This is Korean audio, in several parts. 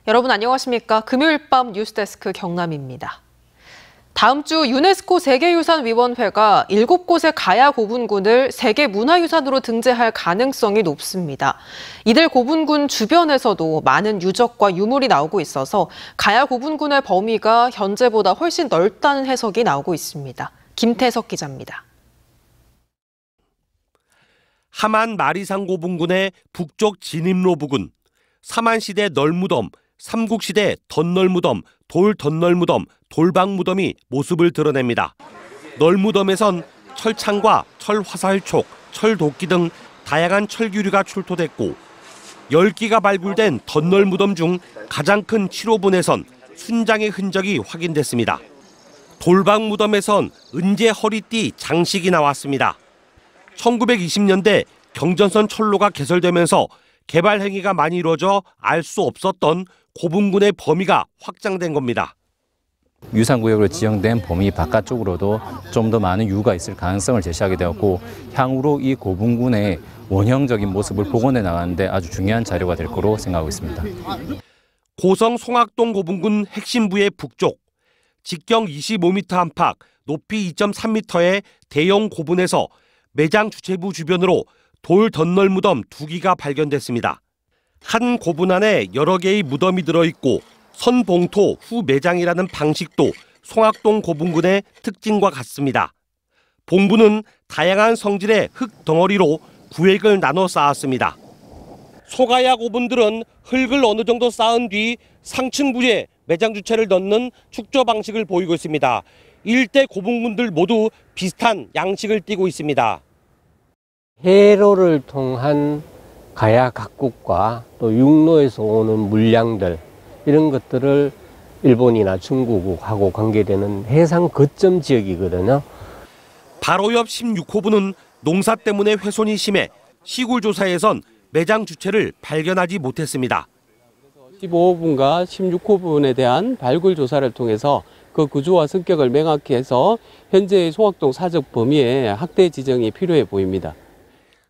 여러분 안녕하십니까? 금요일 밤 뉴스데스크 경남입니다. 다음 주 유네스코 세계유산위원회가 7곳의 가야 고분군을 세계문화유산으로 등재할 가능성이 높습니다. 이들 고분군 주변에서도 많은 유적과 유물이 나오고 있어서 가야 고분군의 범위가 현재보다 훨씬 넓다는 해석이 나오고 있습니다. 김태석 기자입니다. 하만 마리산 고분군의 북쪽 진입로 부근, 사만시대 널무덤, 삼국시대 덧널무덤, 돌덧널무덤, 돌방무덤이 모습을 드러냅니다. 널무덤에선 철창과 철화살촉, 철도끼 등 다양한 철기류가 출토됐고 10기가 발굴된 덧널무덤 중 가장 큰 7호분에선 순장의 흔적이 확인됐습니다. 돌방무덤에선 은제 허리띠 장식이 나왔습니다. 1920년대 경전선 철로가 개설되면서 개발 행위가 많이 이루어져 알 수 없었던 고분군의 범위가 확장된 겁니다. 유산구역으로 지정된 범위 바깥쪽으로도 좀 더 많은 유가 있을 가능성을 제시하게 되었고 향후로 이 고분군의 원형적인 모습을 복원해 나가는데 아주 중요한 자료가 될 거로 생각하고 있습니다. 고성 송악동 고분군 핵심부의 북쪽, 직경 25m 안팎, 높이 2.3m의 대형 고분에서 매장 주체부 주변으로 돌 덧널무덤 2기가 발견됐습니다. 한 고분 안에 여러 개의 무덤이 들어있고 선봉토 후 매장이라는 방식도 송악동 고분군의 특징과 같습니다. 봉부는 다양한 성질의 흙 덩어리로 구획을 나눠 쌓았습니다. 소가야 고분들은 흙을 어느 정도 쌓은 뒤 상층부에 매장 주체를 넣는 축조 방식을 보이고 있습니다. 일대 고분군들 모두 비슷한 양식을 띠고 있습니다. 해로를 통한 가야 각국과 또 육로에서 오는 물량들 이런 것들을 일본이나 중국하고 관계되는 해상 거점 지역이거든요. 바로 옆 16호분은 농사 때문에 훼손이 심해 시굴 조사에선 매장 주체를 발견하지 못했습니다. 15호분과 16호분에 대한 발굴 조사를 통해서 그 구조와 성격을 명확히 해서 현재의 송악동 사적 범위에 확대 지정이 필요해 보입니다.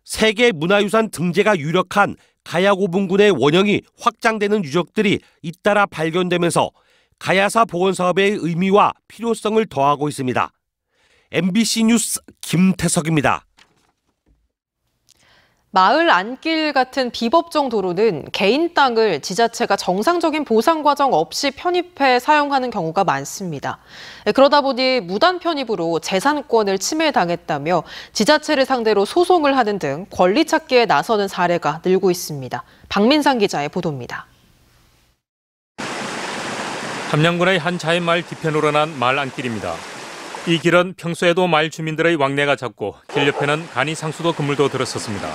세계문화유산 등재가 유력한 가야 고분군의 원형이 확장되는 유적들이 잇따라 발견되면서 가야사 복원 사업의 의미와 필요성을 더하고 있습니다. MBC 뉴스 김태석입니다. 마을 안길 같은 비법정 도로는 개인 땅을 지자체가 정상적인 보상 과정 없이 편입해 사용하는 경우가 많습니다. 그러다 보니 무단 편입으로 재산권을 침해당했다며 지자체를 상대로 소송을 하는 등 권리 찾기에 나서는 사례가 늘고 있습니다. 박민상 기자의 보도입니다. 함양군의 한 자연마을 뒤편으로 난 마을 안길입니다. 이 길은 평소에도 마을 주민들의 왕래가 잦고 길 옆에는 간이 상수도 건물도 들었었습니다.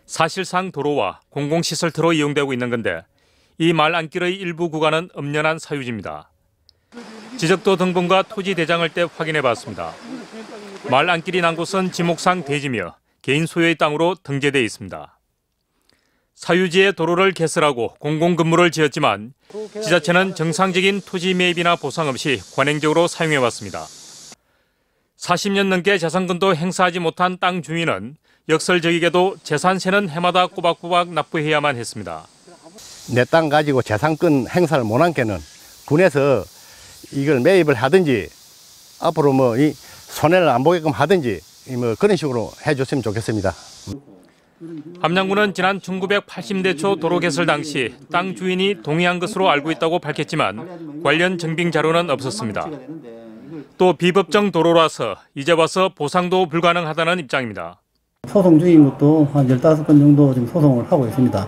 사실상 도로와 공공시설터로 이용되고 있는 건데 이 마을 안길의 일부 구간은 엄연한 사유지입니다. 지적도 등본과 토지 대장을 떼 확인해봤습니다. 마을 안길이 난 곳은 지목상 대지며 개인 소유의 땅으로 등재돼 있습니다. 사유지에 도로를 개설하고 공공건물을 지었지만 지자체는 정상적인 토지 매입이나 보상 없이 관행적으로 사용해왔습니다. 40년 넘게 재산권도 행사하지 못한 땅 주인은 역설적이게도 재산세는 해마다 꼬박꼬박 납부해야만 했습니다. 내 땅 가지고 재산권 행사를 못한 게는 군에서 이걸 매입을 하든지 앞으로 뭐 이 손해를 안 보게끔 하든지 뭐 그런 식으로 해줬으면 좋겠습니다. 함양군은 지난 1980대 초 도로 개설 당시 땅 주인이 동의한 것으로 알고 있다고 밝혔지만 관련 증빙 자료는 없었습니다. 또 비법정 도로라서 이제 와서 보상도 불가능하다는 입장입니다. 소송 중인 것도 한 15건 정도 지금 소송을 하고 있습니다.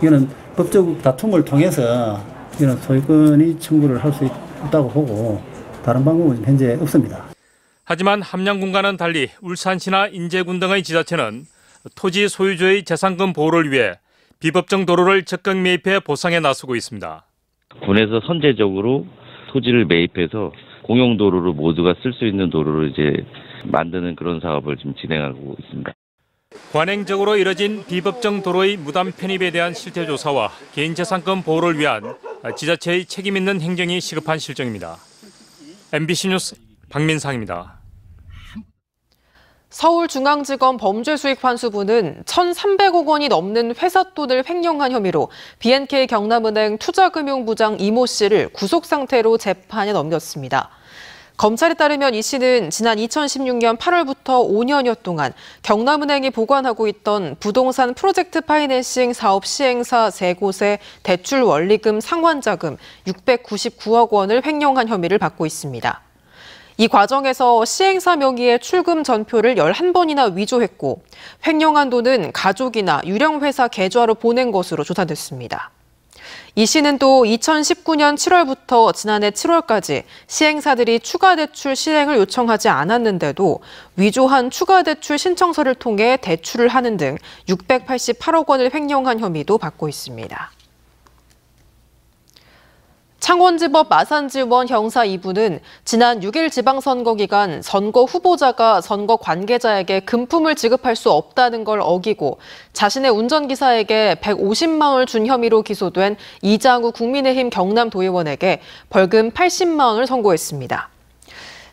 이거는 법적 다툼을 통해서 이런 소유권이 청구를 할 수 있다고 보고 다른 방법은 현재 없습니다. 하지만 함양군과는 달리 울산시나 인제군 등의 지자체는 토지 소유주의 재산권 보호를 위해 비법정 도로를 적극 매입해 보상에 나서고 있습니다. 군에서 선제적으로 토지를 매입해서 공용도로를 모두가 쓸 수 있는 도로를 이제 만드는 그런 사업을 지금 진행하고 있습니다. 관행적으로 이뤄진 비법정 도로의 무단 편입에 대한 실태조사와 개인재산권 보호를 위한 지자체의 책임 있는 행정이 시급한 실정입니다. MBC 뉴스 박민상입니다. 서울중앙지검 범죄수익환수부는 1,300억 원이 넘는 회사 돈을 횡령한 혐의로 BNK 경남은행 투자금융부장 이모 씨를 구속상태로 재판에 넘겼습니다. 검찰에 따르면 이 씨는 지난 2016년 8월부터 5년여 동안 경남은행이 보관하고 있던 부동산 프로젝트 파이낸싱 사업 시행사 3곳의 대출 원리금 상환자금 699억 원을 횡령한 혐의를 받고 있습니다. 이 과정에서 시행사 명의의 출금 전표를 11번이나 위조했고 횡령한 돈은 가족이나 유령회사 계좌로 보낸 것으로 조사됐습니다. 이 씨는 또 2019년 7월부터 지난해 7월까지 시행사들이 추가 대출 실행을 요청하지 않았는데도 위조한 추가 대출 신청서를 통해 대출을 하는 등 688억 원을 횡령한 혐의도 받고 있습니다. 창원지법 마산지원 형사 2부는 지난 6일 지방선거 기간 선거 후보자가 선거 관계자에게 금품을 지급할 수 없다는 걸 어기고 자신의 운전기사에게 150만 원을 준 혐의로 기소된 이장우 국민의힘 경남도의원에게 벌금 80만 원을 선고했습니다.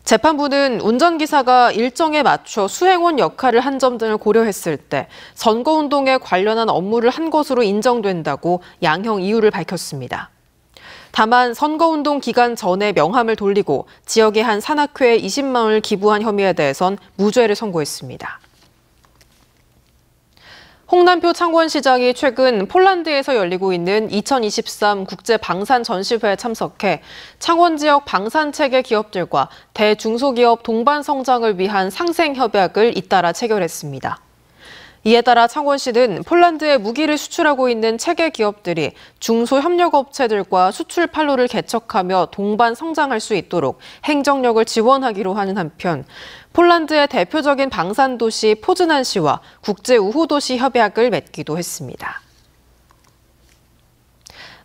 재판부는 운전기사가 일정에 맞춰 수행원 역할을 한 점 등을 고려했을 때 선거운동에 관련한 업무를 한 것으로 인정된다고 양형 이유를 밝혔습니다. 다만 선거운동 기간 전에 명함을 돌리고 지역의 한 산악회에 20만 원을 기부한 혐의에 대해선 무죄를 선고했습니다. 홍남표 창원시장이 최근 폴란드에서 열리고 있는 2023 국제방산전시회에 참석해 창원 지역 방산체계 기업들과 대중소기업 동반 성장을 위한 상생협약을 잇따라 체결했습니다. 이에 따라 창원시는 폴란드에 무기를 수출하고 있는 체계 기업들이 중소협력업체들과 수출 판로를 개척하며 동반 성장할 수 있도록 행정력을 지원하기로 하는 한편 폴란드의 대표적인 방산도시 포즈난시와 국제우호도시 협약을 맺기도 했습니다.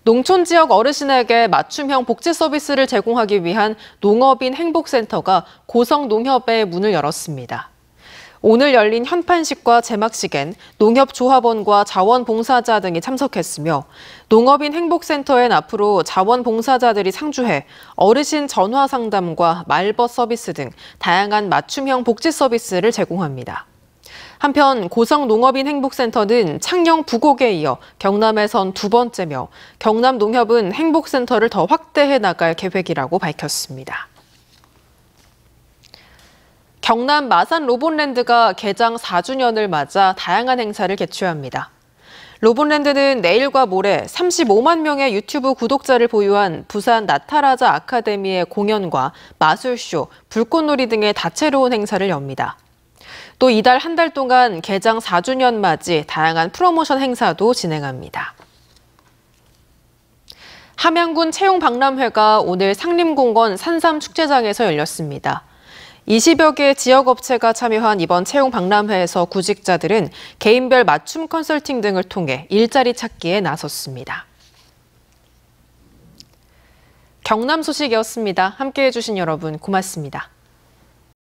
농촌 지역 어르신에게 맞춤형 복지 서비스를 제공하기 위한 농업인 행복센터가 고성농협에 문을 열었습니다. 오늘 열린 현판식과 제막식엔 농협조합원과 자원봉사자 등이 참석했으며 농업인 행복센터엔 앞으로 자원봉사자들이 상주해 어르신 전화 상담과 말벗 서비스 등 다양한 맞춤형 복지 서비스를 제공합니다. 한편 고성농업인 행복센터는 창녕 부곡에 이어 경남에선 2번째며 경남농협은 행복센터를 더 확대해 나갈 계획이라고 밝혔습니다. 경남 마산 로봇랜드가 개장 4주년을 맞아 다양한 행사를 개최합니다. 로봇랜드는 내일과 모레 35만 명의 유튜브 구독자를 보유한 부산 나타라자 아카데미의 공연과 마술쇼, 불꽃놀이 등의 다채로운 행사를 엽니다. 또 이달 한 달 동안 개장 4주년 맞이 다양한 프로모션 행사도 진행합니다. 함양군 채용박람회가 오늘 상림공원 산삼축제장에서 열렸습니다. 20여 개 지역업체가 참여한 이번 채용박람회에서 구직자들은 개인별 맞춤 컨설팅 등을 통해 일자리 찾기에 나섰습니다. 경남 소식이었습니다. 함께해 주신 여러분 고맙습니다.